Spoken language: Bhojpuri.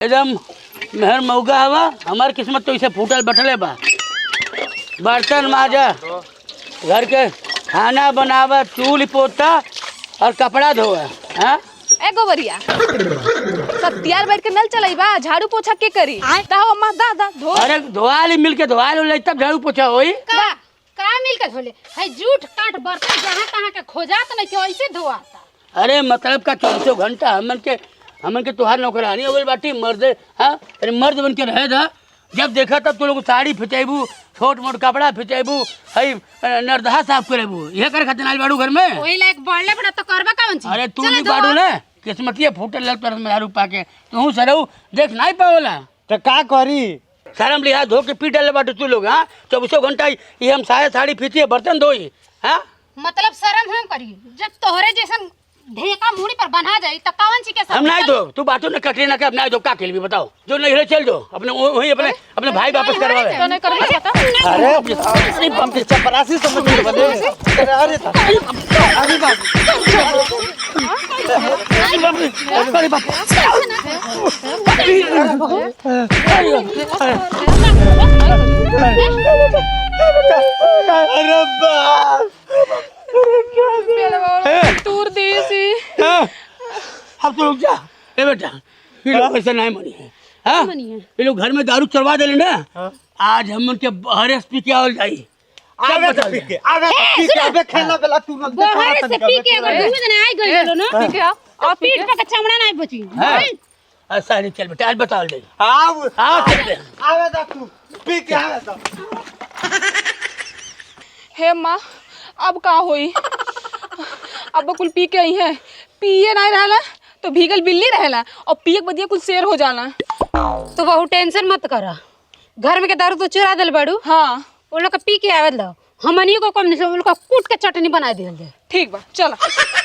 एकदम मेहर मौका हवा। हमार किस्मत तो इसे फूटल बटले बा। बर्तन माजा, घर के खाना बनावा, चूल्ही पोता और कपड़ा धोआ। हाँ ए गोबरिया सत्यार बैठ के नल चलाई बा, झाड़ू पोछा के करी? दाओ अम्मा दा धो। अरे धोआली मिल के धोआल तब झाड़ू पोछा होई। का मिल के धोले है? जूठ काट बर्तन जहाँ तहाँ के खोजात नहीं के ऐसे धोआता। अरे मतलब का 24 घंटा हमन के तुहार नौकरानी हो गई बाटी। मर्द, हाँ अरे मर्द बन के रहे था। जब देखा तब तो लोग साड़ी फिचेबू, छोट मोट कपड़ा फिचेबू, हई नरदहा साफ करेबू। यह करे खातिर आइल बाड़ू घर में। वही लायक बढ़ले बड़ा तो करबा कौन चीज? अरे तू नहीं बाड़ू ना, किस्मतिया फूटल लग तरह में दारू पाके तू सरऊ देख नहीं पावला तो का करी? शर्म लिहाज धो के पी डाले बाटू तू लोग। हाँ 24 घंटा ये हम साड़ी फीचिए बर्तन धोई। हाँ मतलब शर्म हम करी जब तोहरे जैसन ढेका मुड़ी पर बना जाई तो कौन सी के हम नहीं दो। तू बातों ने कटरी ना के अपना दो का खेल भी बताओ। जो नहीं रहे चल दो अपने वही अपने भाई वापस करवावे। तो नहीं करबे बता। अरे हम के चपरासी समझ में बने। अरे अरे बाप अरे बाप तूर दी सी। अब तो रुक जा। ए बेटा ये लोग ऐसा नहीं मनी है। हाँ ये लोग घर में दारू चलवा दे ना। आज हम उनके बाहर पी के आवल जाई। आवे तो पी के आवे खाना बेला तू न बाहर से पी के अगर दूध ना आई गई लो ना ठीक है और पीठ पे का चमड़ा नहीं बची। ऐसा नहीं चल बेटा आज बताओ जाई। आओ हाँ चल आवे तो तू पी के आवे तो। हे माँ अब का होई? अब कुल पी के आई है, पिए नहीं रहला तो भीगल बिल्ली रहला और पिए बदिया कुल शेर हो जाला। तो बहु टेंशन मत करा, घर में के दारू तो चुरा दिल बाड़ू। हाँ वो लोग के पी के आवे लो, हमनियो को कम नहीं, वो लोग का कूट के चटनी बना दियल दे। ठीक बा चला।